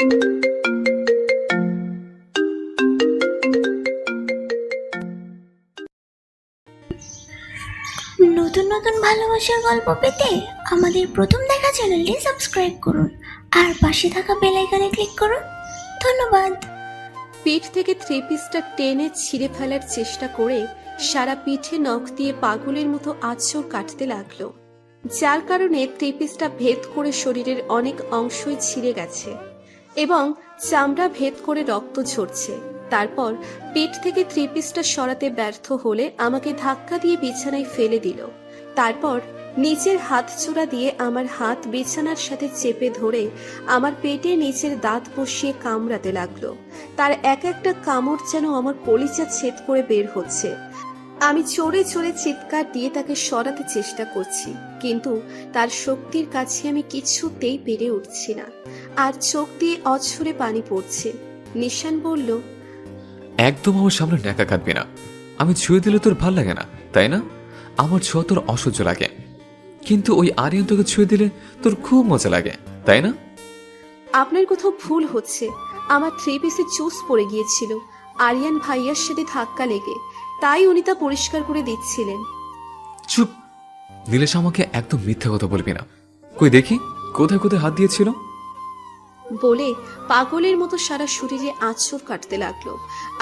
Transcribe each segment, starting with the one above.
নতুন নতুন ভালোবাসার গল্প পেতে আমাদের প্রথম দেখা চ্যানেলটি সাবস্ক্রাইব করুন আর পাশে থাকা বেল আইকনে ক্লিক করুন। ধন্যবাদ। পিঠ থেকে থ্রি পিসটা টেনে ছিঁড়ে ফেলার চেষ্টা করে সারা পিঠে নখ দিয়ে পাগলের মতো আঁচড় কাটতে লাগলো, যার কারণে থ্রি পিসটা ভেদ করে শরীরের অনেক অংশই ছিঁড়ে গেছে এবং চামড়া ভেদ করে রক্ত ঝরছে। তারপর পিঠ থেকে থ্রি পিসটা সরাতে ব্যর্থ হলে আমাকে ধাক্কা দিয়ে বিছানায় ফেলে দিল। তারপর নিচের হাত চূড়া দিয়ে আমার হাত বিছানার সাথে চেপে ধরে আমার পেটে নিচের দাঁত বসিয়ে কামড়াতে লাগলো। তার এক একটা কামড় যেন আমার কলিজা ছেদ করে বের হচ্ছে। আমি চড়ে চড়ে চিৎকার দিয়ে তাকে সরাতে চেষ্টা করছি, কিন্তু তার শক্তির কাছে আমি কিছুতেই পেরে উঠছি না, আর চোখ দিয়ে অঝরে পানি পড়ছে। নিশান বলল, একদম আমার সামনে ন্যাকা কাটবি না। আমি ছুঁয়ে দিলে তোর ভাল লাগে না, তাই না? আমার ছোঁয়া তোর অসহ্য লাগে, কিন্তু ওই আরিয়ান তোকে ছুঁয়ে দিলে তোর খুব মজা লাগে, তাই না? আপনার কোথাও ভুল হচ্ছে। আমার থ্রি পিসে চুস পড়ে গিয়েছিল আরিয়ান ভাইয়ার সাথে ধাক্কা লেগে, তাই উনি তা পরিষ্কার করে দিচ্ছিলেন। চুপ। নীলেশ, আমাকে একদম মিথ্যে কথা বলবি না। কই দেখি কোথায় কোথায় হাত দিয়েছিল বলে পাগলের মতো সারা শরীরে আঁচড় কাটতে লাগলো।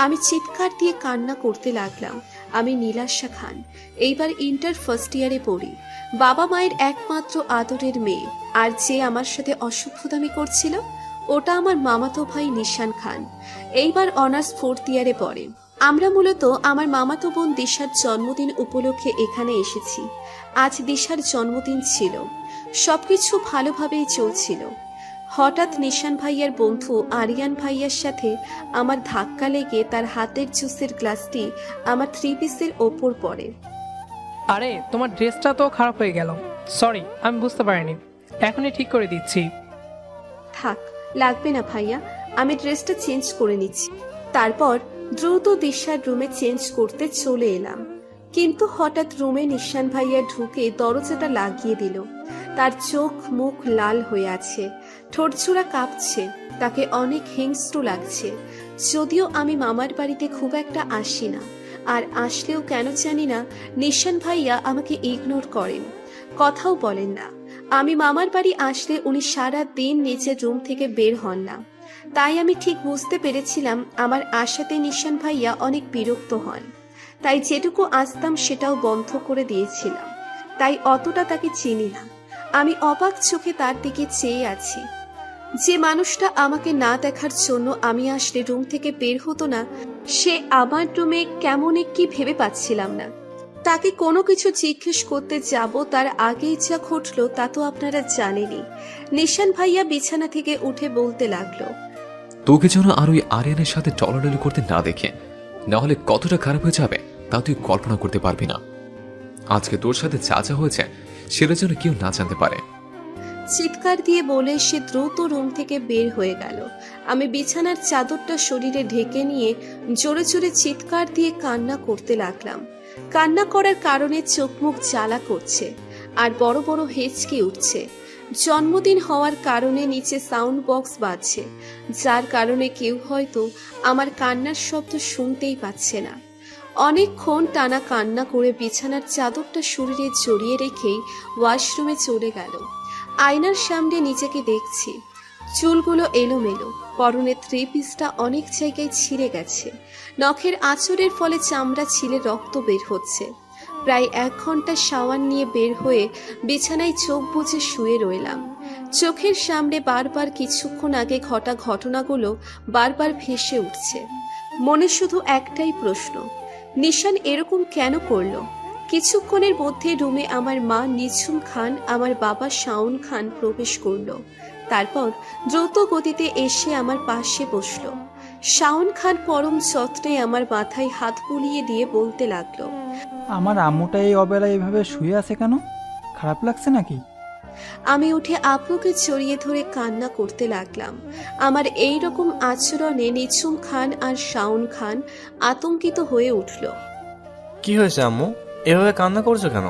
আমি চিৎকার দিয়ে কান্না করতে লাগলাম। আমি নীলাশা খান, এইবার ইন্টার ফার্স্ট ইয়ারে পড়ি, বাবা মায়ের একমাত্র আদরের মেয়ে। আর যে আমার সাথে অসভ্যতামি করছিল ওটা আমার মামাতো ভাই নিশান খান, এইবার অনার্স ফোর্থ ইয়ারে পড়ে। আমরা মূলত আমার মামাতো বোন দিশার জন্মদিন উপলক্ষে এখানে এসেছি। আজ দিশার জন্মদিন ছিল, সবকিছু ভালোভাবেই চলছিল। হঠাৎ নিশান ভাইয়ার বন্ধু আরিয়ান ভাইয়ার সাথে আমার ধাক্কা লেগে তার হাতের জুসের গ্লাসটি আমার থ্রি পিসের ওপর পড়ে। আরে তোমার ড্রেসটা তো খারাপ হয়ে গেল। সরি, আমি বুঝতে পারিনি, এখনই ঠিক করে দিচ্ছি। থাক, লাগবে না ভাইয়া, আমি ড্রেসটা চেঞ্জ করে নিচ্ছি। তারপর দ্রুত দিশার রুমে চেঞ্জ করতে চলে এলাম, কিন্তু হঠাৎ রুমে নিশান ভাইয়া ঢুকে দরজাটা লাগিয়ে দিল। তার চোখ মুখ লাল হয়ে আছে, ঠোঁটজোড়া কাঁপছে, তাকে অনেক হিংস্র লাগছে। যদিও আমি মামার বাড়িতে খুব একটা আসি না, আর আসলেও কেন জানি না নিশান ভাইয়া আমাকে ইগনোর করেন, কথাও বলেন না। আমি মামার বাড়ি আসলে উনি সারা দিন নিচের রুম থেকে বের হন না, তাই আমি ঠিক বুঝতে পেরেছিলাম আমার আশাতে নিশান ভাইয়া অনেক বিরক্ত হন। তাই যেটুকু আসতাম সেটাও বন্ধ করে দিয়েছিলাম, তাই অতটা তাকে চিনি না। আমি অবাক চোখে তার দিকে চেয়ে আছি। যে মানুষটা আমাকে না দেখার জন্য আমি আসলে রুম থেকে বের হতো না, সে আমার রুমে কেমন কি ভেবে পাচ্ছিলাম না। তাকে কোনো কিছু জিজ্ঞেস করতে যাব তার আগেই যা ঘটলো তা তো আপনারা জানেনই। নিশান ভাইয়া বিছানা থেকে উঠে বলতে লাগলো, তোকে যেন আর ওই আরিয়ানের সাথে টলাডলি করতে না দেখে, না হলে কতটা খারাপ হয়ে যাবে তা তুই কল্পনা করতে পারবি না। আজকে তোর সাথে যা যা হয়েছে সেটা যেন কেউ না জানতে পারে। চিৎকার দিয়ে বলে সে দ্রুত রুম থেকে বের হয়ে গেল। আমি বিছানার চাদরটা শরীরে ঢেকে নিয়ে জোরে জোরে চিৎকার দিয়ে কান্না করতে লাগলাম। কান্না করার কারণে চোখ মুখ জ্বালা করছে আর বড় বড় হেঁচকি উঠছে। জন্মদিন হওয়ার কারণে নিচে সাউন্ড বক্স বাজছে, যার কারণে কেউ হয়তো আমার কান্নার শব্দ শুনতেই পাচ্ছে না। অনেকক্ষণ টানা কান্না করে বিছানার চাদরটা শরীরে জড়িয়ে রেখেই ওয়াশরুমে চলে গেল। আয়নার সামনে নিজেকে দেখছি, চুলগুলো এলোমেলো, পরনের থ্রি পিসটা অনেক জায়গায় ছিঁড়ে গেছে, নখের আঁচড়ের ফলে চামড়া ছিলে রক্ত বের হচ্ছে। প্রায় 1 ঘন্টা শাওয়ার নিয়ে বের হয়ে বিছানায় চোখ বুজে শুয়ে রইলাম। চোখের সামনে বারবার কিছুক্ষণ আগে ঘটা ঘটনাগুলো বারবার ভেসে উঠছে। মনে শুধু একটাই প্রশ্ন, নিশান এরকম কেন করলো? কিছুক্ষণের মধ্যে রুমে আমার মা নিঝুম খান, আমার বাবা শাওন খান প্রবেশ করলো। তারপর দ্রুত গতিতে এসে আমার পাশে বসলো। শাওন খান পরম যত্নে আমার মাথায় হাত বুলিয়ে দিয়ে বলতে লাগলো, আমার আম্মুটা এই অবেলায় এভাবে শুয়ে আছে কেন? খারাপ লাগছে নাকি? আমি উঠে আপুকে জড়িয়ে ধরে কান্না করতে লাগলাম। আমার এই রকম আচরণে নিঝুম খান আর শাওন খান আতঙ্কিত হয়ে উঠল। কি হয়েছে আম্মু, এভাবে কান্না করছো কেন?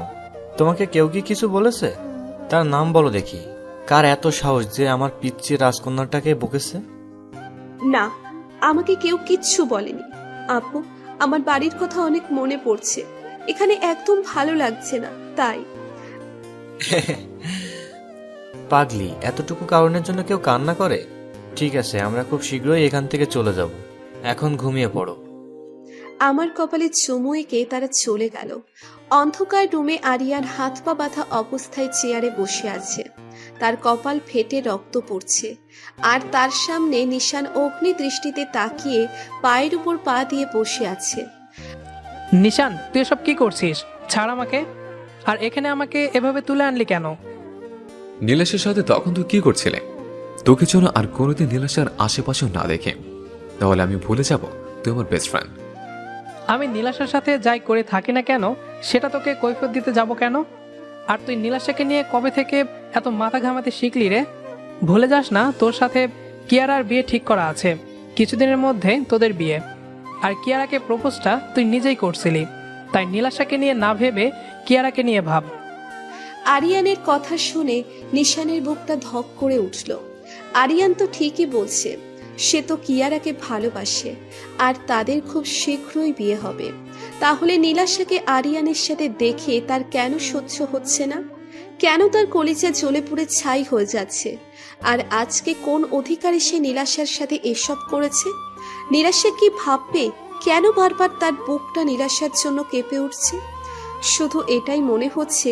তোমাকে কেউ কি কিছু বলেছে? তার নাম বলো দেখি। কার এত সাহস যে আমার পিচ্চি রাজকন্যাটাকে বকেছে? না, আমাকে কেউ কিচ্ছু বলেনি। আপু, আমার বাড়ির কথা অনেক মনে পড়ছে, এখানে একদম ভালো লাগছে না, তাই। পাগলি, এতটুকু কারণের জন্য কেউ কান্না করে? ঠিক আছে, আমরা খুব শীঘ্রই এখান থেকে চলে যাব। এখন ঘুমিয়ে পড়ো। আমার কপালে চুমু এঁকে তারা চলে গেল। অন্ধকার রুমে আরিয়ান হাত পা বাঁধা অবস্থায় চেয়ারে বসে আছে। তার কপাল ফেটে রক্ত পড়ছে, আর তার সামনে নিশান অগ্নি দৃষ্টিতে তাকিয়ে পায়ের উপর পা দিয়ে বসে আছে। নিশান, তুই এসব কি করছিস? ছাড় আমাকে। আর এখানে আমাকে এভাবে তুলে আনলি কেন? নীলাশের সাথে তখন তুই কি করছিলে? তোকে যেন আর কোনোদিন নীলাশার আশেপাশেও না দেখে, তাহলে আমি ভুলে যাব তুই আমার বেস্ট ফ্রেন্ড। আমি নীলাশার সাথে যাই করে থাকি না কেন, সেটা তোকে কৈফিয়ত দিতে যাব কেন? আর তুই নীলাশাকে নিয়ে কবে থেকে এত মাথা ঘামাতে শিখলি রে? ভুলে যাস না তোর সাথে কিয়ারার বিয়ে ঠিক করা আছে, কিছুদিনের মধ্যে তোদের বিয়ে। আর কিয়ারাকে প্রপোজটা তুই নিজেই করছিলি, তাই নীলাশাকে নিয়ে না ভেবে কিয়ারাকে নিয়ে ভাব। আরিয়ানের কথা শুনে নিশানের বুকটা ধক করে উঠল। আরিয়ান তো ঠিকই বলছে, সে তো কিয়ারাকে ভালোবাসে, আর তাদের খুব শীঘ্রই বিয়ে হবে। তাহলে নীলাশাকে আরিয়ানের সাথে দেখে তার কেন সহ্য হচ্ছে না? কেন তার কলিজা জ্বলে পুড়ে ছাই হয়ে যাচ্ছে? আর আজকে কোন অধিকারে সে নীলাশার সাথে এসব করেছে? নীলাশা কি ভাববে? কেন বারবার তার বুকটা নীলাশার জন্য কেঁপে উঠছে? শুধু এটাই মনে হচ্ছে,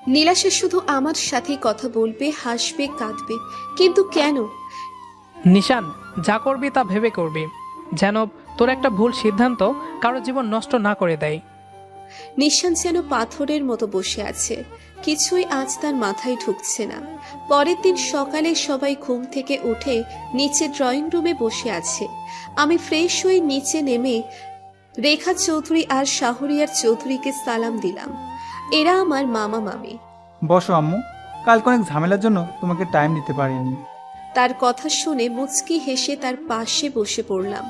নীলাশা শুধু আমার সাথেই কথা বলবে, হাসবে, কাঁদবে, কিন্তু কেন? নিশান, যা করবি তা ভেবে করবি, যেন তোর একটা ভুল সিদ্ধান্ত কারো জীবন নষ্ট না করে দেয়। নিশান যেন পাথরের মতো বসে আছে, কিছুই আজ তার মাথায় ঢুকছে না। পরের দিন সকালে সবাই ঘুম থেকে উঠে নিচে ড্রয়িং রুমে বসে আছে। আমি ফ্রেশ হয়ে নিচে নেমে রেখা চৌধুরী আর শাহরিয়ার চৌধুরীকে সালাম দিলাম। এরা আমার মামা মামি। বসো আম্মু, কালকে অনেক ঝামেলার জন্য তোমাকে টাইম দিতে পারিনি। তার কথা শুনে মুচকি হেসে তার পাশে বসে পড়লাম।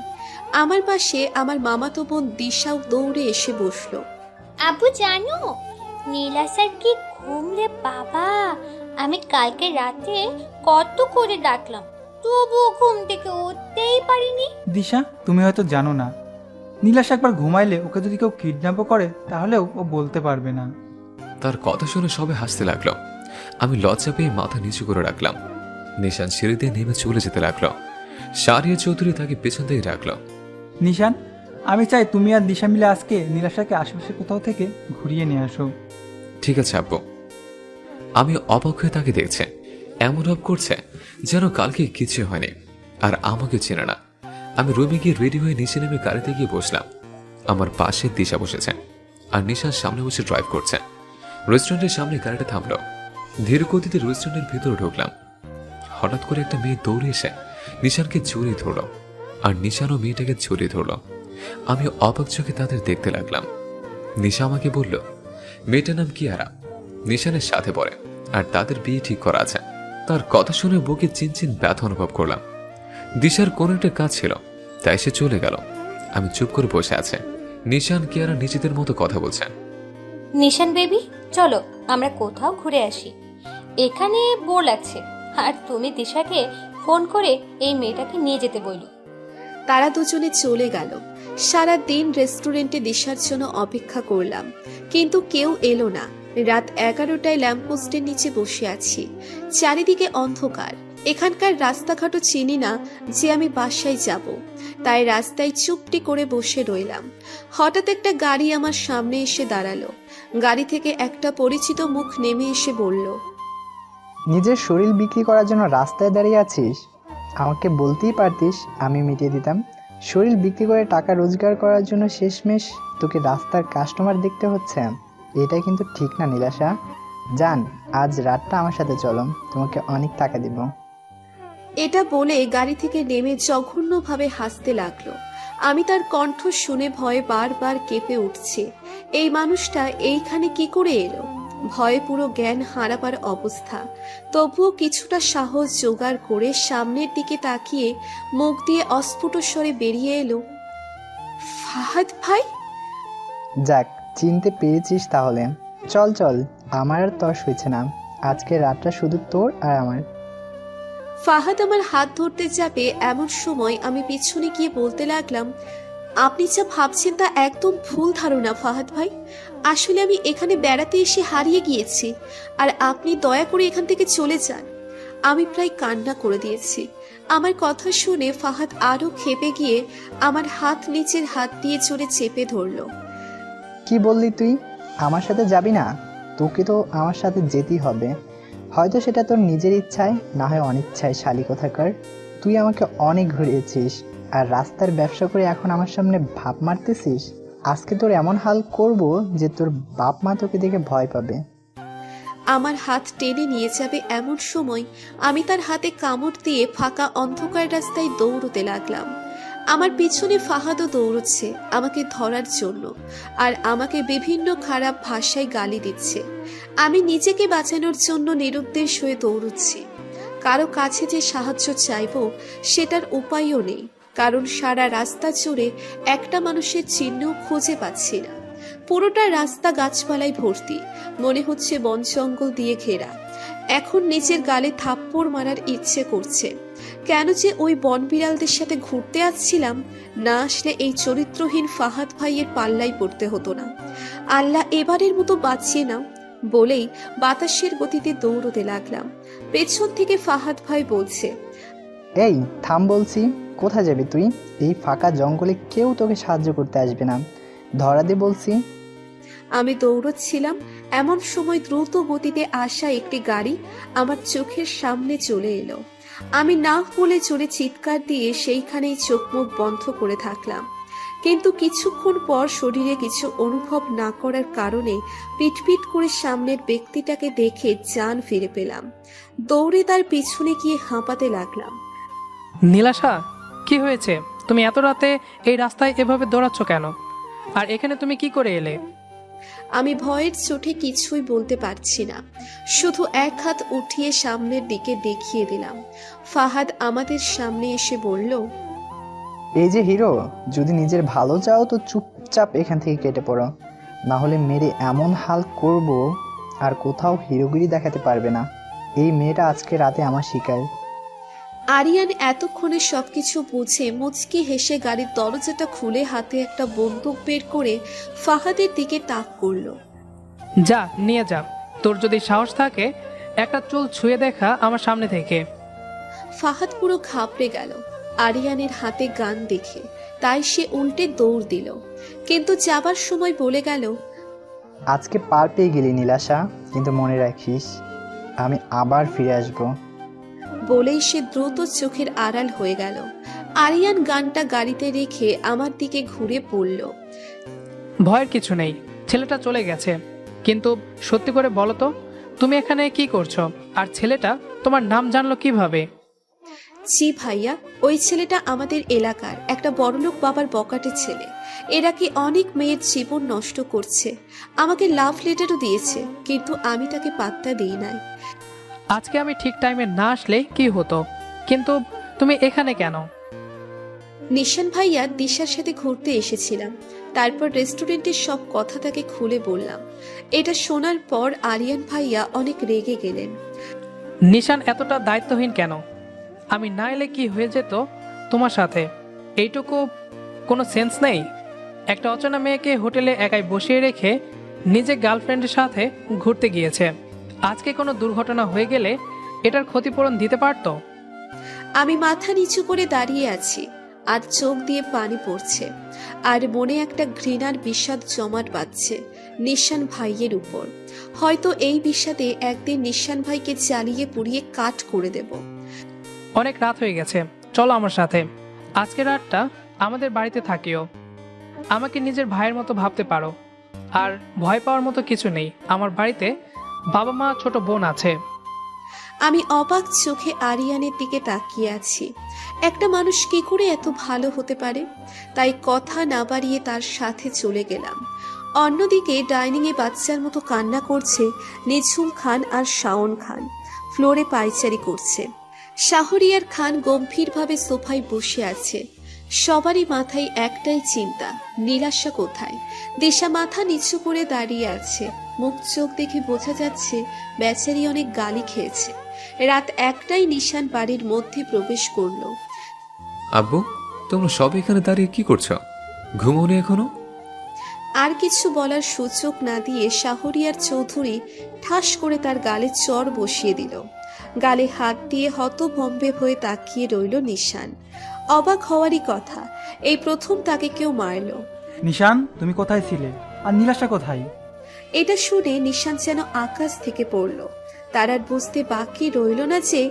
আমার পাশে আমার মামাতো বোন দিশাও দৌড়ে এসে বসলো। আবু জানো, নীলাশার কি ঘুম রে বাবা! আমি কালকে রাতে কত করে ডাকলাম, তবুও ঘুম থেকে উঠতেই পারিনি। দিশা, তুমি হয়তো জানো না, নীলাশ একবার ঘুমাইলে ওকে যদি কেউ কিডন্যাপও করে তাহলেও ও বলতে পারবে না। তার কথা শুনে সবাই হাসতে লাগলো। আমি লজ্জা পেয়ে মাথা নিচু করে রাখলাম। নিশান সিঁড়ি দিয়ে নেমে চলে যেতে লাগলো। শাহরিয়া চৌধুরী তাকে পেছন থেকে রাখলো। নিশান, আমি চাই তুমি আর দিশা মিলে আজকে নীলাশাকে আশেপাশে কোথাও থেকে ঘুরিয়ে নিয়ে আসো। ঠিক আছে আব্বু। আমি অবাক হয়ে তাকে দেখছে, এমন ভাব করছে যেন কালকে কিছু হয়নি আর আমাকে চেনে না। আমি রুমে গিয়ে রেডি হয়ে নিচে নেমে গাড়িতে গিয়ে বসলাম। আমার পাশে দিশা বসেছে আর নিশার সামনে বসে ড্রাইভ করছে। রেস্টুরেন্টের সামনে গাড়িটা থামলো। ধীর গতিতে রেস্টুরেন্টের ভিতরে ঢুকলাম। হঠাৎ করে একটা মেয়ে দৌড়ে এসে নিশানকে জড়িয়ে ধরল, আর নিশানও মেয়েটাকে জড়িয়ে ধরল। আমি অবাক চোখে তাদের দেখতে লাগলাম। নিশা আমাকে বলল মেয়েটার নাম কিয়ারা, নিশানের সাথে পড়ে, আর তাদের বিয়ে ঠিক করা আছে। তার কথা শুনে বুকে চিনচিন ব্যথা অনুভব করলাম। দিশার কোন একটা কাজ ছিল, তাই সে চলে গেল। আমি চুপ করে বসে আছে। নিশান কিয়ারা নিজেদের মতো কথা বলছেন। নিশান বেবি, চলো আমরা কোথাও ঘুরে আসি, এখানে বোর লাগছে। আর তুমি দিশাকে ফোন করে এই মেয়েটাকে নিয়ে যেতে বলো। তারা দুজনে চলে গেল। সারা দিন রেস্টুরেন্টে দিশার জন্য অপেক্ষা করলাম, কিন্তু কেউ এলো না। রাত 11টায় ল্যাম্পপোস্টের নিচে বসে আছি। চারিদিকে অন্ধকার। এখানকার রাস্তাঘাটও চিনি না যে আমি বাসায় যাব, তাই রাস্তায় চুপটি করে বসে রইলাম। হঠাৎ একটা গাড়ি আমার সামনে এসে দাঁড়ালো। গাড়ি থেকে একটা পরিচিত মুখ নেমে এসে বলল, নিজের শরীর বিক্রি করার জন্য রাস্তায় দাঁড়িয়ে আছিস? আমাকে বলতেই পারতিস, আমি মিটিয়ে দিতাম। শরীর বিক্রি করে টাকা রোজগার করার জন্য শেষমেশ তোকে রাস্তার কাস্টমার দেখতে হচ্ছে। এটা কিন্তু ঠিক না নীলাশা। জান, আজ রাতটা আমার সাথে চলো, তোমাকে অনেক টাকা দিব। এটা বলে গাড়ি থেকে নেমে জঘন্যভাবে হাসতে লাগলো। আমি তার কণ্ঠ শুনে ভয়ে বারবার কেঁপে উঠছি। এই মানুষটা এইখানে কি করে এলো? ভয়ে পুরো জ্ঞান হারাবার অবস্থা। তবুও কিছুটা সাহস জোগাড় করে সামনের দিকে তাকিয়ে মুখ দিয়ে অস্ফুট স্বরে বেরিয়ে এলো, ফাহাদ ভাই। যাক, চিনতে পেরেছিস তাহলে। চল চল, আমার আর তর হয়েছে না। আজকে রাতটা শুধু তোর আর আমার। ফাহাদ আমার হাত ধরতে যাবে এমন সময় আমি পিছনে গিয়ে বলতে লাগলাম, আপনি যা ভাবছেন তা একদম ভুল ধারণা ফাহাদ ভাই। আসলে আমি এখানে বেড়াতে এসে হারিয়ে গিয়েছি, আর আপনি দয়া করে এখান থেকে চলে যান। আমি প্রায় কান্না করে দিয়েছি। আমার কথা শুনে ফাহাদ আরো ক্ষেপে গিয়ে আমার হাত নিচের হাত দিয়ে জোরে চেপে ধরলো। কি বললি তুই? আমার সাথে যাবি না? তোকে তো আমার সাথে যেতেই হবে। হয়তো সেটা তোর নিজের ইচ্ছায়, না হয় অনিচ্ছায়। শালি কোথাকার, তুই আমাকে অনেক ঘুরিয়েছিস, আর রাস্তার ব্যবসা করে এখন আমার সামনে ভাব মারতেছিস। আজকে তোর এমন হাল করব যে তোর বাপ মা তোকে দেখে ভয় পাবে। আমার হাত টেনে নিয়ে যাবে এমন সময় আমি তার হাতে কামড় দিয়ে ফাঁকা অন্ধকার রাস্তায় দৌড়তে লাগলাম। আমার পিছনে ফাহাদও দৌড়চ্ছে আমাকে ধরার জন্য, আর আমাকে বিভিন্ন খারাপ ভাষায় গালি দিচ্ছে। আমি নিজেকে বাঁচানোর জন্য নিরুদ্দেশ হয়ে দৌড়চ্ছি। কারো কাছে যে সাহায্য চাইবো সেটার উপায়ও নেই, কারণ সারা রাস্তা জুড়ে একটা মানুষের চিহ্নও খুঁজে পাচ্ছি না। পুরোটা রাস্তা গাছপালায় ভর্তি, মনে হচ্ছে বন জঙ্গল দিয়ে ঘেরা। এখন নিজের গালে থাপ্পড় মারার ইচ্ছে করছে। কেন যে ওই বন বিড়ালদের সাথে ঘুরতে আসছিলাম, না আসলে এই চরিত্রহীন ফাহাদ ভাইয়ের পাল্লায় পড়তে হতো না। আল্লাহ এবারের মতো বাঁচিয়ে নাও বলেই বাতাসের গতিতে দৌড়তে লাগলাম। পেছন থেকে ফাহাদ ভাই বলছে, এই থাম বলছি, কোথায় যাবি তুই? এই ফাঁকা জঙ্গলে কেউ তোকে সাহায্য করতে আসবে না, ধরা দে বলছি। আমি দৌড়চ্ছিলাম এমন সময় দ্রুত গতিতে আসা একটি গাড়ি আমার চোখের সামনে চলে এলো। আমি না বলে জোরে চিৎকার দিয়ে সেইখানেই চোখ মুখ বন্ধ করে থাকলাম। কিন্তু কিছুক্ষণ পর শরীরে কিছু অনুভব না করার কারণে পিটপিট করে সামনের ব্যক্তিটাকে দেখে জান ফিরে পেলাম। দৌড়ে তার পিছনে গিয়ে হাঁপাতে লাগলাম। নীলাশা, কি হয়েছে? তুমি এত রাতে এই রাস্তায় এভাবে দৌড়াচ্ছ কেন? আর এখানে তুমি কি করে এলে? আমি ভয়ের চোটে কিছুই বলতে পারছি না, শুধু এক হাত উঠিয়ে সামনের দিকে দেখিয়ে দিলাম। ফাহাদ আমাদের সামনে এসে বলল, এই যে হিরো, যদি নিজের ভালো চাও তো চুপচাপ এখান থেকে কেটে পড়ো, না হলে মেরে এমন হাল করব আর কোথাও হিরোগিরি দেখাতে পারবে না। এই মেয়েটা আজকে রাতে আমার শিকার। আরিয়ান এতক্ষণে সবকিছু বুঝে মুচকি হেসে গাড়ির দরজাটা খুলে হাতে একটা বন্দুক বের করে ফাহাদের দিকে তাক করলো। যা, নিয়ে যা। তোর যদি সাহস থাকে একটা চুল ছুঁয়ে দেখা আমার সামনে থেকে। ফাহাদ পুরো ঘাবড়ে গেল আরিয়ানের হাতে গান দেখে, তাই সে উল্টে দৌড় দিল, কিন্তু যাবার সময় বলে গেল, আজকে পার পেয়ে গেলি নীলাশা, কিন্তু মনে রাখিস আমি আবার ফিরে আসবো। বলেই সে দ্রুত চোখের আড়াল হয়ে গেল। আরিয়ান গানটা গাড়িতে রেখে আমার দিকে ঘুরে পড়ল। ভয়ের কিছু নেই, ছেলেটা চলে গেছে। কিন্তু সত্যি করে বলো তো, তুমি এখানে কি করছো? আর ছেলেটা তোমার নাম জানলো কিভাবে? জি ভাইয়া, ওই ছেলেটা আমাদের এলাকার একটা বড়লোক বাবার বকাটে ছেলে। এরা কি অনেক মেয়ের জীবন নষ্ট করছে। আমাকে লাভ লেটারও দিয়েছে, কিন্তু আমি তাকে পাত্তা দিই নাই। আজকে আমি ঠিক টাইমে না আসলে কি হতো? কিন্তু তুমি এখানে কেন? নিশান ভাইয়া দিশার সাথে ঘুরতে এসেছিলাম, তারপর রেস্টুরেন্টের সব কথা তাকে খুলে বললাম। এটা শোনার পর আরিয়ান ভাইয়া অনেক রেগে গেলেন। নিশান এতটা দায়িত্বহীন কেন? আমি না এলে কি হয়ে যেত তোমার সাথে? এইটুকু কোনো সেন্স নেই? একটা অচেনা মেয়েকে হোটেলে একাই বসিয়ে রেখে নিজে গার্লফ্রেন্ডের সাথে ঘুরতে গিয়েছে। আজকে কোনো দুর্ঘটনা হয়ে গেলে এটার ক্ষতিপূরণ দিতে পারতো। আমি মাথা নিচু করে দাঁড়িয়ে আছি, আর চোখ দিয়ে পানি পড়ছে, আর মনে একটা ঘৃণার বিষাদ জমাট বাঁধছে নিশান ভাইয়ের উপর। হয়তো এই বিষাদে একদিন নিশান ভাইকে জ্বালিয়ে পুড়িয়ে কাঠ করে দেব। অনেক রাত হয়ে গেছে, চলো আমার সাথে। আজকে রাতটা আমাদের বাড়িতে থাকিও। আমাকে নিজের ভাইয়ের মতো ভাবতে পারো। আর ভয় পাওয়ার মতো কিছু নেই। আমার বাড়িতে বাবা মা ছোট বোন আছে। আমি অবাক চোখে আরিয়ানের দিকে তাকিয়ে আছি। একটা মানুষ কি করে এত ভালো হতে পারে? তাই কথা না বাড়িয়ে তার সাথে চলে গেলাম। অন্যদিকে ডাইনিংয়ে বাচ্চার মতো কান্না করছে নিঝুম খান আর শাওন খান। ফ্লোরে পায়চারি করছে। শাহরিয়ার খান গম্ভীরভাবে সোফায় বসে আছে। সবারই মাথায় একটাই চিন্তা, নীলাশা কোথায়? দিশা মাথা নিচু করে দাঁড়িয়ে আছে। মুখ চোখ দেখে বোঝা যাচ্ছে বেচারি অনেক গালি খেয়েছে। রাত 1টায় নিশান বাড়ির মধ্যে প্রবেশ করলো। আব্বু, তোমরা সব এখানে দাঁড়িয়ে কি করছো? ঘুমোনি এখনো? আর কিছু বলার সুযোগ না দিয়ে শাহরিয়ার চৌধুরী ঠাস করে তার গালে চড় বসিয়ে দিল। গালে হাত দিয়ে হতভম্বে হয়ে তাকিয়ে রইল নিশান। অবাক হওয়ারই কথা, এই প্রথম তাকে কেউ মারল। নিশান, তুমি কোথায় ছিলে? আর নীলাশা কোথায়? এটা শুনে নিশান যেন আকাশ থেকে পড়ল। তার আর বুঝতে বাকি রইল না যে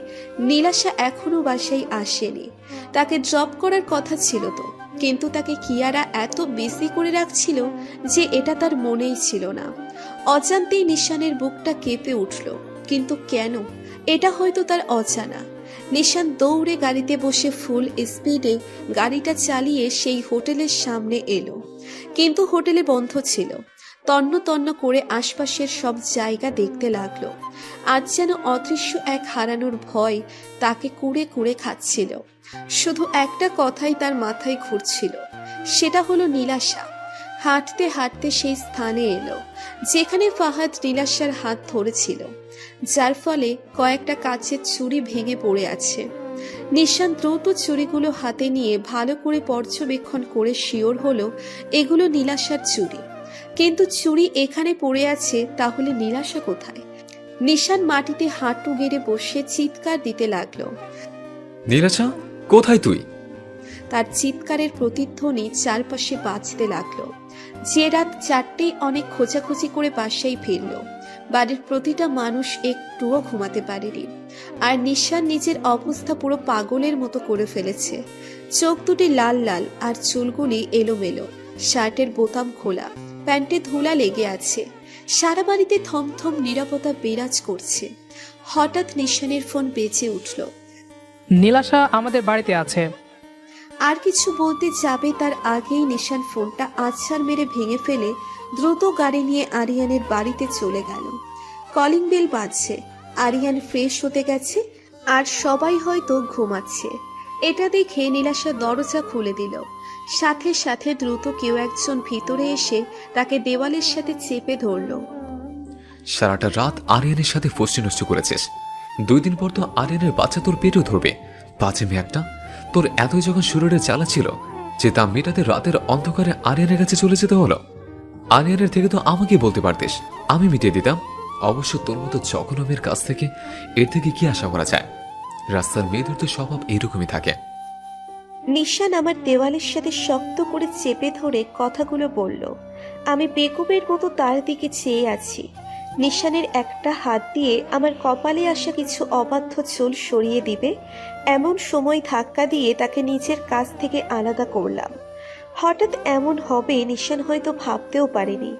নীলাশা এখনো বাসায় আসেনি। তাকে ড্রপ করার কথা ছিল তো, কিন্তু তাকে কিয়ারা এত বিজি করে রাখছিল যে এটা তার মনেই ছিল না। অজান্তেই নিশানের বুকটা কেঁপে উঠল, কিন্তু কেন, এটা হয়তো তার অজানা। নিশান দৌড়ে গাড়িতে বসে ফুল স্পিডে গাড়িটা চালিয়ে সেই হোটেলের সামনে এলো, কিন্তু হোটেলে বন্ধ ছিল। তন্ন তন্ন করে আশপাশের সব জায়গা দেখতে লাগলো। আজ যেন অদৃশ্য এক হারানোর ভয় তাকে কুড়ে কুড়ে খাচ্ছিল। শুধু একটা কথাই তার মাথায় ঘুরছিল, সেটা হলো নীলাশা। হাঁটতে হাঁটতে সেই স্থানে এলো যেখানে ফাহাদ নীলাশার হাত ধরেছিল, যার ফলে কয়েকটা কাচের চুড়ি ভেঙে পড়ে আছে। নিশান দ্রুত চুড়িগুলো হাতে নিয়ে ভালো করে পর্যবেক্ষণ করে শিওর হলো এগুলো নীলাশার চুড়ি। কিন্তু চুড়ি এখানে পড়ে আছে, তাহলে নীলাশা কোথায়? নিশান মাটিতে হাঁটু গেড়ে বসে চিৎকার দিতে লাগলো। নীলাশা, কোথায় তুই? তার চিৎকারের প্রতিধ্বনি চারপাশে বাজতে লাগলো। যে রাত 4টেই অনেক খোঁজাখুঁজি করে বাসায় ফিরল, বাড়ির প্রতিটা মানুষ একটুও ঘুমাতে পারেনি। আর নিশান নিজের অবস্থা পুরো পাগলের মতো করে ফেলেছে। চোখ দুটি লাল লাল আর চুলগুলি এলোমেলো, শার্টের বোতাম খোলা, প্যান্টে ধুলা লেগে আছে। সারা বাড়িতে থমথম নীরবতা বিরাজ করছে। হঠাৎ নিশানের ফোন বেজে উঠল। নীলাশা আমাদের বাড়িতে আছে। আর কিছু বলতে যাবে তার আগেই নিশান ফোনটা আছাড় মেরে ভেঙে ফেলে দ্রুত গাড়ি নিয়ে আরিয়ানের বাড়িতে চলে গেল। কলিং বেল বাজছে। আরিয়ান ফ্রেশ হতে গেছে আর সবাই হয়তো ঘুমাচ্ছে। এটা দেখে নীলাশা দরজা খুলে দিল। সাথে সাথে দ্রুত কেউ একজন ভিতরে এসে তাকে দেওয়ালের সাথে চেপে ধরল। সারাটা রাত আরিয়ানের সাথে ফষ্টি নষ্ট করেছিস। 2 দিন পর তো আরিয়ানের বাচ্চা তোর পেটেও ধরবে। বাজে মেয়ে একটা। তোর এতই যখন শরীরে জ্বালা ছিল যে তা মেটাতে রাতের অন্ধকারে আরিয়ানের কাছে চলে যেতে হলো। আরিয়ানের থেকে তো আমাকে বলতে পারতিস, আমি মিটিয়ে দিতাম। অবশ্য তোর মতো জঘন্য মেয়ের কাছ থেকে এর থেকে কি আশা করা যায়? রাস্তার মেয়েদের তো স্বভাব এরকমই থাকে। নিশান আমার দেওয়ালের সাথে শক্ত করে চেপে ধরে কথাগুলো বলল। আমি বেকুবের মতো তার দিকে চেয়ে আছি। নিশানের একটা হাত দিয়ে আমার কপালে আসা কিছু অবাধ্য চুল সরিয়ে দিবে এমন সময় ধাক্কা দিয়ে তাকে নিজের কাছ থেকে আলাদা করলাম। হঠাৎ এমন হবে নিশান হয়তো ভাবতেও পারেনি,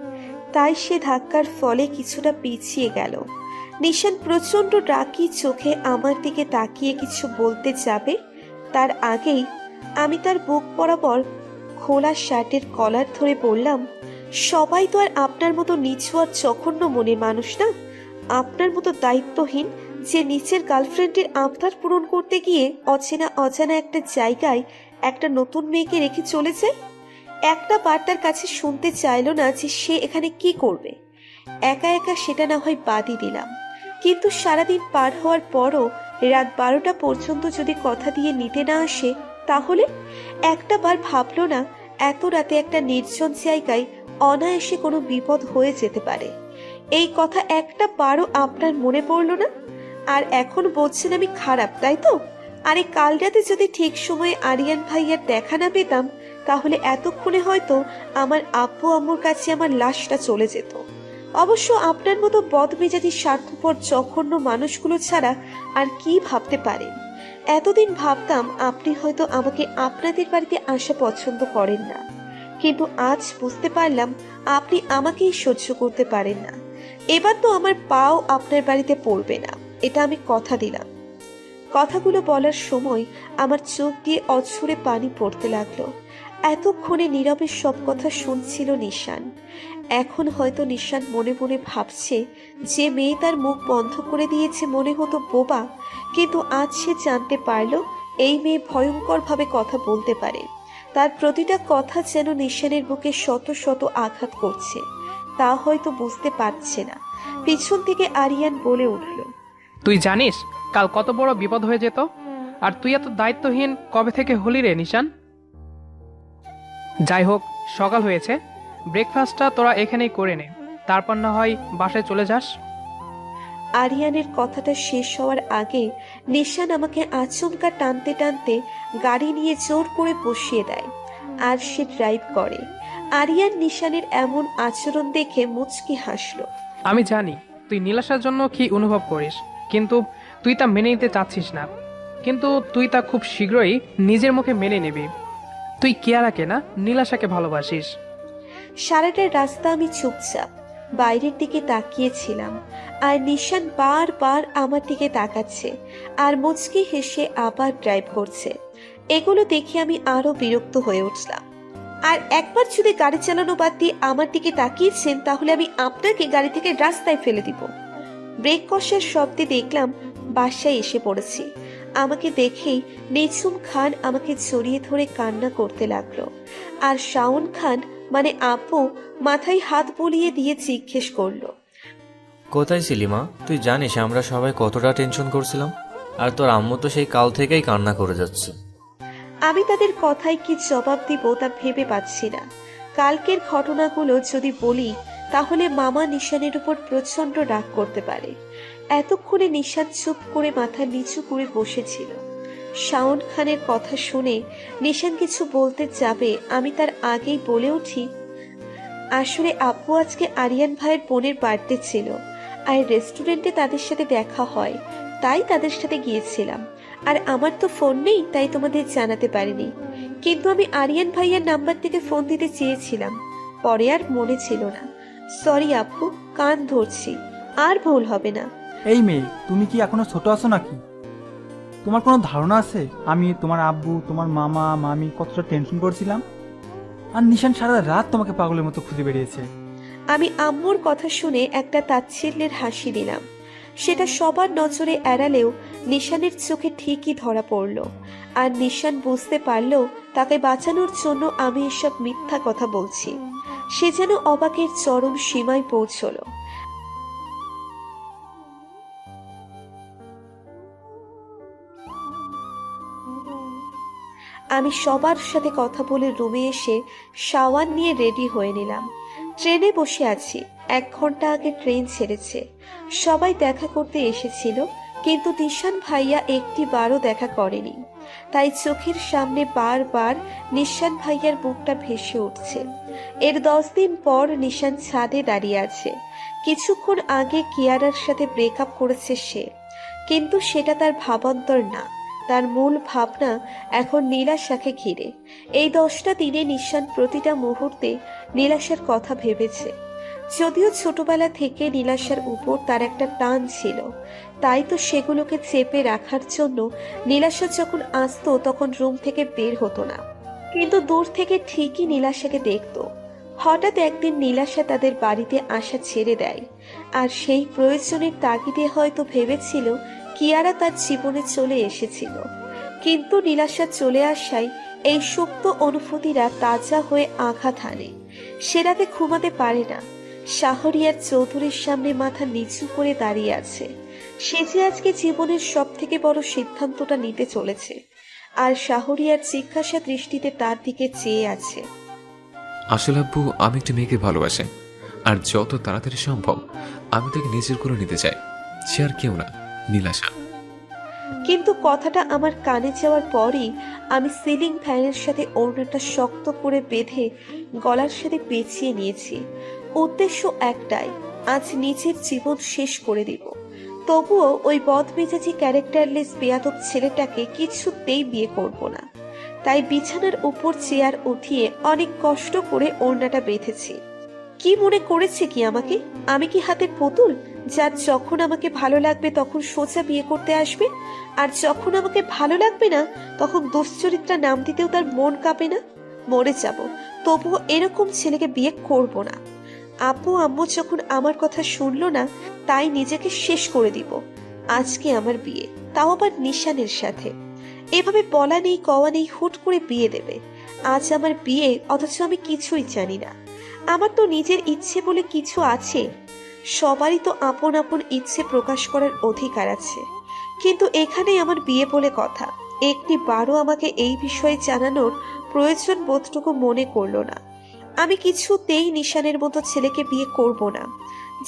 তাই সে ধাক্কার ফলে কিছুটা পিছিয়ে গেল। নিশান প্রচণ্ড রাগী চোখে আমার দিকে তাকিয়ে কিছু বলতে যাবে, তার আগেই আমি তার বুক বরাবর খোলা শার্টের কলার ধরে বললাম, সবাই তো আর আপনার মতো নিচু আর জঘন্য মনের মানুষ না। আপনার মতো দায়িত্বহীন যে নিচের গার্লফ্রেন্ডের আবদার পূরণ করতে গিয়ে অজানা একটা জায়গায় একটা নতুন মেয়েকে রেখে চলে যায়। একটা বার তার কাছে শুনতে চাইলো না যে সে এখানে কি করবে। একা একা সেটা না হয় বাদই দিলাম, কিন্তু সারাদিন পার হওয়ার পরও রাত 12টা পর্যন্ত যদি কথা দিয়ে নিতে না আসে, তাহলে একটা বার ভাবলো না এত রাতে একটা নির্জন জায়গায় অনায়াসে কোনো বিপদ হয়ে যেতে পারে? এই কথা একটা বারও আপনার মনে পড়লো না? আর এখন বলছেন আমি খারাপ, তাই তো? আরে কাল রাতে যদি ঠিক সময়ে আরিয়ান ভাইয়ার দেখা না পেতাম, তাহলে এতক্ষণে হয়তো আমার আব্বু আম্মুর কাছে আমার লাশটা চলে যেত। অবশ্য আপনার মতো বদমেজাজি স্বার্থপর জঘন্য মানুষগুলো ছাড়া আর কি ভাবতে পারেন? এতদিন ভাবতাম আপনি হয়তো আমাকে আপনাদের বাড়িতে আসা পছন্দ করেন না, কিন্তু আজ বুঝতে পারলাম আপনি আমাকেই সহ্য করতে পারেন না। এবার তো আমার পাও আপনার বাড়িতে পড়বে না, এটা আমি কথা দিলাম। কথাগুলো বলার সময় আমার চোখ দিয়ে অঝরে পানি পড়তে লাগলো। এতক্ষণে নীরবে সব কথা শুনছিল নিশান। এখন হয়তো নিশান মনে মনে ভাবছে যে মেয়ে তার মুখ বন্ধ করে দিয়েছে মনে হতো বোবা, কিন্তু আজ সে জানতে পারল এই মেয়ে ভয়ঙ্করভাবে কথা বলতে পারে। তার প্রতিটা কথা যেন নিশানের বুকে শত শত আঘাত করছে, তা হয়তো বুঝতে পারছে না। পিছন থেকে আরিয়ান বলে উঠল, তুই জানিস কাল কত বড় বিপদ হয়ে যেত। আর তুই এত দায়িত্বহীন কবে থেকে হলি রে নিশান? যাই হোক, সকাল হয়েছে, ব্রেকফাস্টটা তোরা এখানেই করে নে, তারপর না হয় বাসায় চলে যাস। আরিয়ানের কথাটা শেষ হওয়ার আগে নিশান আমাকে আচমকা টানতে টানতে গাড়ি নিয়ে জোর করে বসিয়ে দেয় আর সে ড্রাইভ করে। আরিয়ান নিশানের এমন আচরণ দেখে মুচকি হাসলো। আমি জানি তুই নীলাশার জন্য কি অনুভব করিস, কিন্তু তুই তা মেনে নিতে চাচ্ছিস না। কিন্তু তুই তা খুব শীঘ্রই নিজের মুখে মেনে নিবি। তুই কিয়ারাকে না, নীলাশাকে ভালোবাসিস। সারাটা রাস্তা আমি চুপচাপ বাইরের দিকে তাকিয়েছিলাম, আর নিশান বারবার আমার দিকে তাকাচ্ছে আর মুচকি হেসে আবার ড্রাইভ করছে। এগুলো দেখে আমি আরো বিরক্ত হয়ে উঠলাম। আর একবার যদি গাড়ি চালানো বাদ দিয়ে আমার দিকে তাকিয়েছেন, তাহলে আমি আপনাকে গাড়ি থেকে রাস্তায় ফেলে দিব। ব্রেক কষার শব্দে দেখলাম বাসায় এসে পড়েছি। আমাকে দেখেই নেছুম খান আমাকে জড়িয়ে ধরে কান্না করতে লাগলো, আর শাওন খান মানে আপু মাথায় হাত বুলিয়ে দিয়ে জিজ্ঞেস করলো, কোথায় ছিলি মা? তুই জানিস আমরা সবাই কতটা টেনশন করছিলাম, আর তোর আম্মু তো সেই কাল থেকেই কান্না করে যাচ্ছে। আমি তাদের কথায় কি জবাব দিব তা ভেবে পাচ্ছি না। কালকের ঘটনাগুলো যদি বলি তাহলে মামা নিশানের উপর প্রচন্ড রাগ করতে পারে। এতক্ষণে নিশান চুপ করে মাথা নিচু করে বসেছিল। শাওন খানের কথা শুনে নিশান কিছু বলতে যাবে, আমি তার আগেই বলে উঠি, আসলে আব্বু আজকে আরিয়ান ভাইয়ের বোনের বার্থডে ছিল, আর রেস্টুরেন্টে তাদের সাথে দেখা হয়, তাই তাদের সাথে গিয়েছিলাম। আর আমার তো ফোন নেই, তাই তোমাদের জানাতে পারিনি। কিন্তু আমি আরিয়ান ভাইয়ার নাম্বার থেকে ফোন দিতে চেয়েছিলাম, পরে আর মনে ছিল না। সরি আব্বু, কান ধরছি, আর ভুল হবে না। এই মেয়ে, তুমি কি এখনো ছোট আছো নাকি? তোমার কোনো ধারণা আছে আমি, তোমার আব্বু, তোমার মামা মামি কতটা টেনশন করছিলাম? আর নিশান সারা রাত তোমাকে পাগলের মতো খুঁজে বেরিয়েছে। আমি আম্মুর কথা শুনে একটা তাচ্ছিল্যের হাসি দিলাম। সেটা সবার নজরে এড়ালেও নিশানের চোখে ঠিকই ধরা পড়ল, আর নিশান বুঝতে পারল তাকে বাঁচানোর জন্য আমি এসব মিথ্যা কথা বলছি। সে যেন অবাকের চরম সীমায় পৌঁছল। আমি সবার সাথে কথা বলে রুমে এসে শাওয়ার নিয়ে রেডি হয়ে নিলাম। ট্রেনে বসে আছি, 1 ঘন্টা আগে ট্রেন ছেড়েছে। সবাই দেখা করতে এসেছিল, কিন্তু নিশান ভাইয়া একটিবারও দেখা করেনি। তাই চোখের সামনে বারবার নিশান ভাইয়ার মুখটা ভেসে উঠছে। এর 10 দিন পর নিশান ছাদে দাঁড়িয়ে আছে। কিছুক্ষণ আগে কিয়ারার সাথে ব্রেকআপ করেছে সে, কিন্তু সেটা তার ভাবান্তর না। তার মূল ভাবনা এখন নীলাশাকে ঘিরে। এই 10টা দিনে নিশান প্রতিটা মুহূর্তে নীলাশার কথা ভেবেছে। যদিও ছোটবেলা থেকে নীলাশার উপর তার একটা টান ছিল, তাই তো সেগুলোকে চেপে রাখার জন্য নীলাশা যখন আসতো তখন রুম থেকে বের হতো না, কিন্তু দূর থেকে ঠিকই নীলাশাকে দেখতো। হঠাৎ একদিন নীলাশা তাদের বাড়িতে আসা ছেড়ে দেয়, আর সেই প্রয়োজনের তাগিদে হয়তো ভেবেছিল কিয়ারা তার জীবনে চলে এসেছিল। কিন্তু নীলাশা চলে আসায় এই সুপ্ত অনুভূতিরা তাজা হয়ে আঘাত হানে। সে রাতে ঘুমাতে পারে না। শাহরিয়ার চৌধুরীর সামনে মাথা নিচু করে দাঁড়িয়ে আছে। সে যে আজকে জীবনের সব থেকে বড় সিদ্ধান্তটা নিতে চলেছে, আর শাহরিয়ার জিজ্ঞাসা দৃষ্টিতে তার দিকে চেয়ে আছে। আসলে আব্বু, আমি একটা মেয়েকে ভালোবাসি, আর যত তাড়াতাড়ি সম্ভব আমি তাকে নিজের করে নিতে চাই। সে আর কেউ না, নীলাশা। কিন্তু কথাটা আমার কানে যাওয়ার পরই আমি সিলিং ফ্যানের সাথে ওড়নাটা শক্ত করে বেঁধে গলার সাথে পেঁচিয়ে নিয়েছি। উদ্দেশ্য একটাই, আজ নিজের জীবন শেষ করে দিব। তবুও ওই বদমেজাজি ক্যারেক্টারলেস বেয়াদব ছেলেটাকে কিছুতেই বিয়ে করব না। তাই বিছানার উপর চেয়ার উঠিয়ে অনেক কষ্ট করে ওড়নাটা বেঁধেছি। কি মনে করেছে কি আমাকে? আমি কি হাতের পুতুল যার যখন আমাকে ভালো লাগবে তখন সোজা বিয়ে করতে আসবে, আর যখন আমাকে ভালো লাগবে না তখন দুশ্চরিত্রা নাম দিতেও তার মন কাঁপে না? মরে যাব, তবুও এরকম ছেলেকে বিয়ে করব না। আপু আম্মু যখন আমার কথা শুনলো না, তাই নিজেকে শেষ করে দিব। আজকে আমার বিয়ে, তাও আবার নিশানের সাথে। এভাবে বলা নেই কওয়া নেই হুট করে বিয়ে দেবে। আজ আমার বিয়ে, অথচ আমি কিছুই জানি না। আমার তো নিজের ইচ্ছে বলে কিছু আছে। সবারই তো আপন আপন ইচ্ছে প্রকাশ করার অধিকার আছে, কিন্তু এখানেই আমার বিয়ে বলে কথা। একটি বারও আমাকে এই বিষয়ে জানানোর প্রয়োজন বোধটুকু মনে করলো না। আমি কিছুতেই নিশানের মতো ছেলেকে বিয়ে করব না।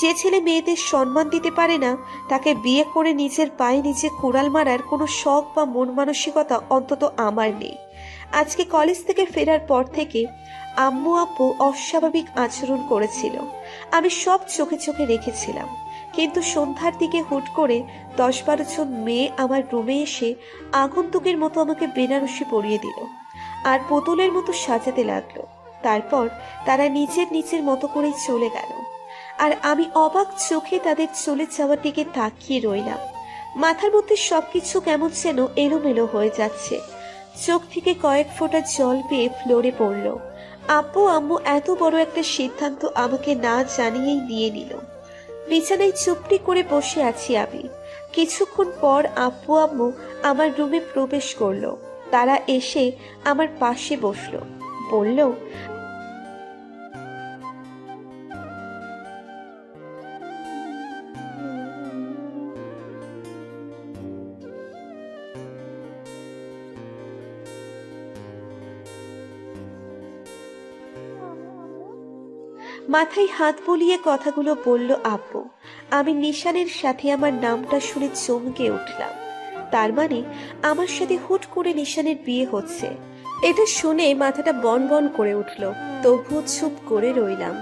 যে ছেলে মেয়েদের সম্মান দিতে পারে না, তাকে বিয়ে করে নিজের পায়ে নিজে কুড়াল মারার কোনো শখ বা মন মানসিকতা অন্তত আমার নেই। আজকে কলেজ থেকে ফেরার পর থেকে আম্মু আব্বু অস্বাভাবিক আচরণ করেছিল, আমি সব চোখে চোখে রেখেছিলাম। কিন্তু সন্ধ্যার দিকে হুট করে 10-12 জন মেয়ে আমার রুমে এসে আগন্তুকের মতো আমাকে বেনারসি পরিয়ে দিল আর পুতুলের মতো সাজাতে লাগলো। তারপর তারা নিজের নিজের মতো করেই চলে গেল, আর আমি অবাক চোখে তাদের চলে যাওয়ার দিকে তাকিয়ে রইলাম। মাথার মধ্যে সবকিছু কেমন যেন এলোমেলো হয়ে যাচ্ছে। চোখ থেকে কয়েক ফোঁটা জল পেয়ে ফ্লোরে পড়ল। আব্বু আম্মু এত বড় একটা সিদ্ধান্ত আমাকে না জানিয়েই নিয়ে নিল। বিছানায় চুপটি করে বসে আছি আমি। কিছুক্ষণ পর আব্বু আম্মু আমার রুমে প্রবেশ করলো। তারা এসে আমার পাশে বসলো, বলল, মাথায় হাত বুলিয়ে কথাগুলো বলল আব্বু। আমি নিশানের সাথে আমার নামটা শুনে চমকে উঠলাম। তার মানে আমার সাথে হুট করে নিশানের বিয়ে হচ্ছে। এটা শুনে মাথাটা বন বন করে উঠল। তবুও চুপ করে রইলাম।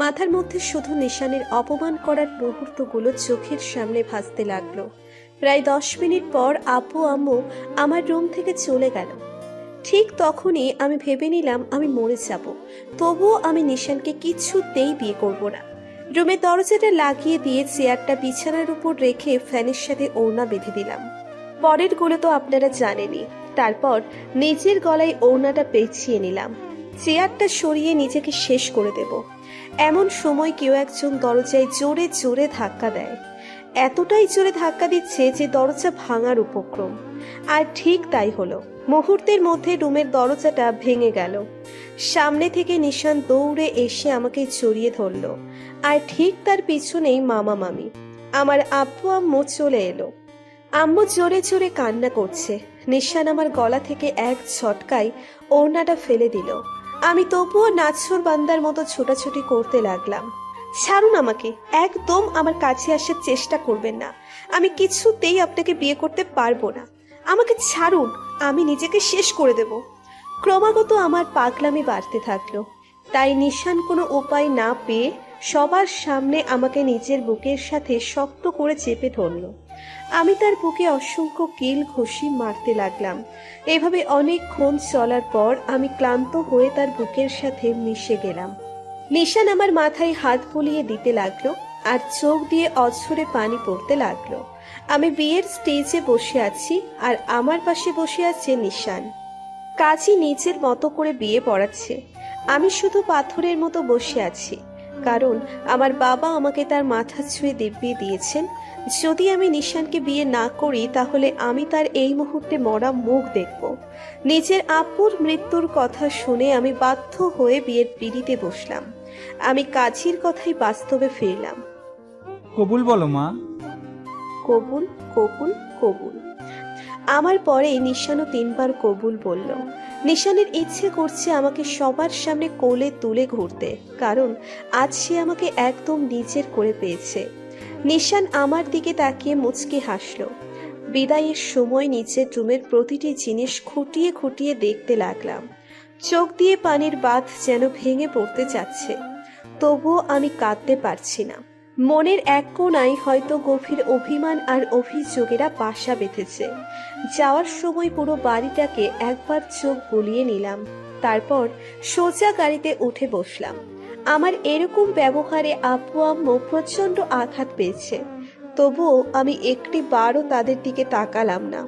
মাথার মধ্যে শুধু নিশানের অপমান করার মুহূর্তগুলো চোখের সামনে ভাসতে লাগলো। প্রায় 10 মিনিট পর আব্বু আম্মু আমার রুম থেকে চলে গেল। ঠিক তখনই আমি ভেবে নিলাম আমি মরে যাব, তবুও আমি নিশানকে কিছুতেই বিয়ে করব না। রুমের দরজাটা লাগিয়ে দিয়ে চেয়ারটা বিছানার উপর রেখে ফ্যানের সাথে ওড়না বেঁধে দিলাম। পরের গুলো তো আপনারা জানেনই। তারপর নিজের গলায় ওড়নাটা পেঁচিয়ে নিলাম। চেয়ারটা সরিয়ে নিজেকে শেষ করে দেব এমন সময় কেউ একজন দরজায় জোরে জোরে ধাক্কা দেয়। এতটাই জোরে ধাক্কা দিচ্ছে যে দরজা ভাঙার উপক্রম। আর ঠিক তাই হলো। মুহূর্তের মধ্যে রুমের দরজাটা ভেঙে গেল। সামনে থেকে নিশান দৌড়ে এসে আমাকে জড়িয়ে ধরলো, আর ঠিক তার পিছনেই মামা মামি। আমার আব্বু আম্মু চলে এলো। আম্মু জোরে জোরে কান্না করছে। নিশান আমার গলা থেকে এক ঝটকায় ওড়নাটা ফেলে দিল। আমি তবুও নাছর বান্দার মতো ছোটাছুটি করতে লাগলাম। ছাড়ুন আমাকে, একদম আমার কাছে আসার চেষ্টা করবেন না। আমি কিছুতেই আপনাকে বিয়ে করতে পারবো না। আমাকে ছাড়ুন, আমি নিজেকে শেষ করে দেব। ক্রমাগত আমার পাগলামি বাড়তে থাকলো। তাই নিশান কোনো উপায় না পেয়ে সবার সামনে আমাকে নিজের বুকের সাথে শক্ত করে চেপে ধরলো। আমি তার বুকে অসংখ্য কিল ঘুষি মারতে লাগলাম। এভাবে অনেকক্ষণ চলার পর আমি ক্লান্ত হয়ে তার বুকের সাথে মিশে গেলাম। নিশান আমার মাথায় হাত বুলিয়ে দিতে লাগলো আর চোখ দিয়ে অঝরে পানি পড়তে লাগলো। আমি বিয়ের স্টেজে বসে আছি আর আমার পাশে বসে আছে নিশান। কাজী নিজের মতো করে বিয়ে পড়াচ্ছে। আমি শুধু পাথরের মতো বসে আছি, কারণ আমার বাবা আমাকে তার মাথা ছুঁয়ে দিব্যি দিয়েছেন যদি আমি নিশানকে বিয়ে না করি তাহলে আমি তার এই মুহূর্তে মরা মুখ দেখব। নিজের আব্বুর মৃত্যুর কথা শুনে আমি বাধ্য হয়ে বিয়ের পিঁড়িতে বসলাম। আমি কাজীর কথাই বাস্তবে ফিরলাম। কবুল বলো মা। কবুল কবুল কবুল। আমার পরে নিশানও 3 বার কবুল বলল। নিশানের ইচ্ছে করছে আমাকে সবার সামনে কোলে তুলে ঘুরতে, কারণ আজ সে আমাকে একদম নিজের করে পেয়েছে। নিশান আমার দিকে তাকিয়ে মুচকি হাসল। বিদায়ের সময় নিচের রুমের প্রতিটি জিনিস খুঁটিয়ে খুঁটিয়ে দেখতে লাগলাম। চোখ দিয়ে পানির বাঁধ যেন ভেঙে পড়তে যাচ্ছে, তবুও আমি কাঁদতে পারছি না। মনের এক কোণায় হয়তো গভীর অভিমান আর অভিযোগেরা বাসা বেঁধেছে। যাওয়ার সময় পুরো বাড়িটাকে একবার চোখ বুলিয়ে নিলাম, তারপর সোজা গাড়িতে উঠে বসলাম। আমার এরকম ব্যবহারে আব্বু আম্মু প্রচন্ড আঘাত পেয়েছে, তবুও আমি একটি বারও তাদের দিকে তাকালাম না।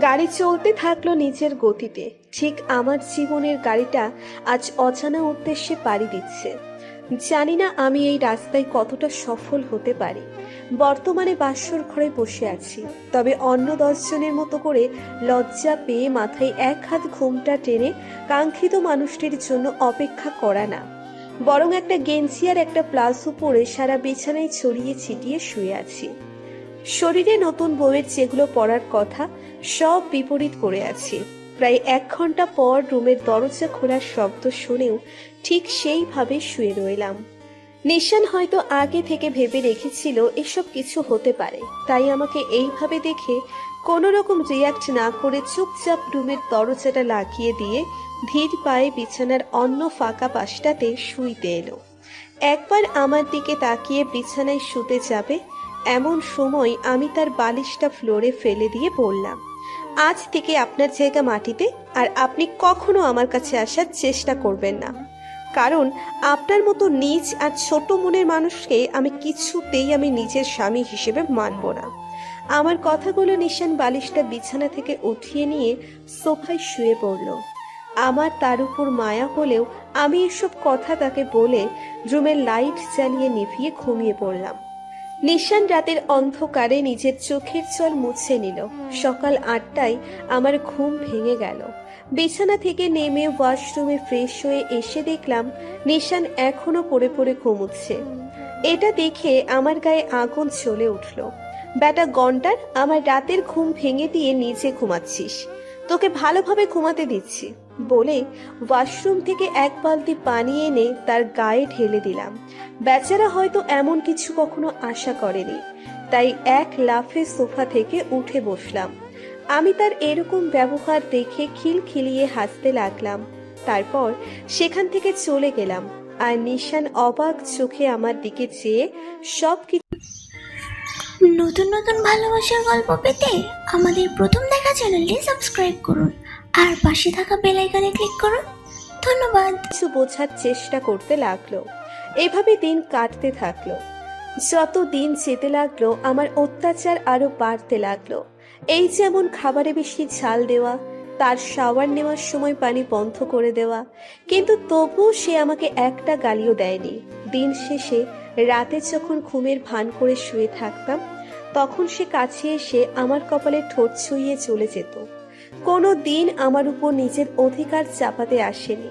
গাড়ি চলতে থাকলো নিজের গতিতে। ঠিক আমার জীবনের গাড়িটা আজ অজানা উদ্দেশ্যে পাড়ি দিচ্ছে। জানি না আমি এই রাস্তায় কতটা সফল হতে পারি। বর্তমানে বাসর ঘরে বসে আছি, তবে অন্য 10 জনের মতো করে লজ্জা পেয়ে মাথায় এক হাত ঘুমটা টেনে কাঙ্ক্ষিত মানুষটির জন্য অপেক্ষা করা না, বরং একটা গেঞ্জি আর একটা প্লাজো পরে সারা বিছানায় ছড়িয়ে ছিটিয়ে শুয়ে আছি। শরীরে নতুন বউয়ের যেগুলো পরার কথা সব বিপরীত করে আছি। প্রায় 1 ঘন্টা পর রুমের দরজা খোলার শব্দ শুনেও ঠিক সেইভাবে শুয়ে রইলাম। নিশান হয়তো আগে থেকে ভেবে রেখেছিল এসব কিছু হতে পারে, তাই আমাকে এইভাবে দেখে কোনো রকম রিয়াক্ট না করে চুপচাপ রুমের দরজাটা লাগিয়ে দিয়ে ধীর পায়ে বিছানার অন্য ফাঁকা পাশটাতে শুইতে এলো। একবার আমার দিকে তাকিয়ে বিছানায় শুতে যাবে এমন সময় আমি তার বালিশটা ফ্লোরে ফেলে দিয়ে বললাম, আজ থেকে আপনার জায়গা মাটিতে, আর আপনি কখনো আমার কাছে আসার চেষ্টা করবেন না, কারণ আপনার মতো নীচ আর ছোট মনের মানুষকে আমি কিছুতেই নিজের স্বামী হিসেবে মানব না। আমার কথাগুলো নিশান বালিশটা বিছানা থেকে উঠিয়ে নিয়ে সোফায় শুয়ে পড়ল। আমার তার উপর মায়া হলেও আমি এসব কথা তাকে বলে রুমের লাইট জ্বালিয়ে নিভিয়ে ঘুমিয়ে পড়লাম। নিশান রাতের অন্ধকারে নিজের চোখের জল মুছে নিল। সকাল 8টায় আমার ঘুম ভেঙে গেল। বিছানা থেকে নেমে ওয়াশরুমে ফ্রেশ হয়ে এসে দেখলাম নিশান এখনো পড়ে পড়ে ঘুমুচ্ছে। এটা দেখে আমার গায়ে আগুন জ্বলে উঠল। বেটা গন্ডার, আমার রাতের ঘুম ভেঙে দিয়ে নিচে ঘুমাচ্ছিস, তোকে ভালোভাবে ঘুমাতে দিচ্ছি বলে ওয়াশরুম থেকে 1 বালতি পানি এনে তার গায়ে ঢেলে দিলাম। বেচারা হয়তো এমন কিছু কখনো আশা করেনি, তাই 1 লাফে সোফা থেকে উঠে বসলাম। আমি তার এরকম ব্যবহার দেখে খিলখিলিয়ে হাসতে লাগলাম। তারপর সেখান থেকে চলে গেলাম, আর নিশান অবাক চোখে আমার দিকে চেয়ে সবকিছু। নতুন নতুন ভালোবাসার গল্প পেতে আমাদের প্রথম দেখা চ্যানেলটি সাবস্ক্রাইব করুন আর পাশে থাকা বেল আইকনে ক্লিক করুন। ধন্যবাদ। কিছু বোঝার চেষ্টা করতে লাগলো। এভাবে দিন কাটতে থাকলো। যত দিন যেতে লাগলো আমার অত্যাচার আরো বাড়তে লাগলো। এই যেমন খাবারে বেশি ঝাল দেওয়া, তার শাওয়ার নেওয়ার সময় পানি বন্ধ করে দেওয়া, কিন্তু তবুও সে আমাকে একটা গালিও দেয়নি। দিন শেষে রাতে যখন ঘুমের ভান করে শুয়ে থাকতাম, তখন সে কাছে এসে আমার কপালে ঠোঁট ছুঁয়ে চলে যেত। কোনো দিন আমার উপর নিজের অধিকার চাপাতে আসেনি।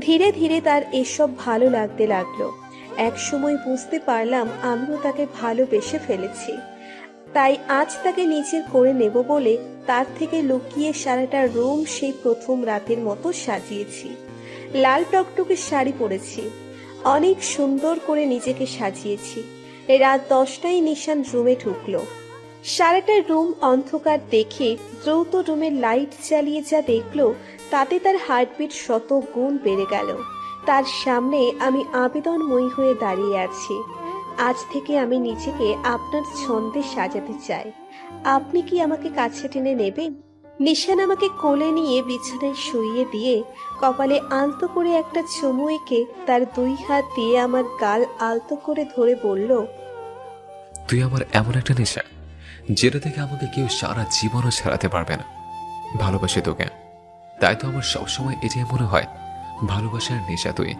ধীরে ধীরে তার এসব ভালো লাগতে লাগলো। এক সময় বুঝতে পারলাম আমিও তাকে ভালোবেসে ফেলেছি। তাই আজ তাকে নিজের করে নেব বলে তার থেকে লুকিয়ে সারাটা রুম সেই প্রথম রাতের মতো সাজিয়েছি। লাল টকটকে শাড়ি পরেছি, অনেক সুন্দর করে নিজেকে সাজিয়েছি। রাত 10টায় নিশান রুমে ঢুকলো। সারাটা রুম অন্ধকার দেখে দ্রুত রুমের লাইট জ্বালিয়ে যা দেখলো, তাতে তার হার্টবিট 100 গুণ বেড়ে গেল। তার সামনে আমি আবেদনময়ী হয়ে দাঁড়িয়ে আছি। আজ থেকে আমি নিজেকে আপনার ছন্দে সাজাতে চাই, আপনি কি আমাকে কাছে টেনে নেবেন? নিশান আমাকে কোলে নিয়ে বিছানায় শুইয়ে দিয়ে কপালে আলতো করে একটা চুমু এঁকে তার 2 হাত দিয়ে আমার গাল আলতো করে ধরে বলল, তুই আমার এমন একটা নেশা যেটা থেকে আমাকে কেউ সারা জীবনও ছাড়াতে পারবে না। ভালোবাসি তোকে, তাই তো আমার সবসময় এটাই মনে হয় ভালোবাসার নেশা তুই।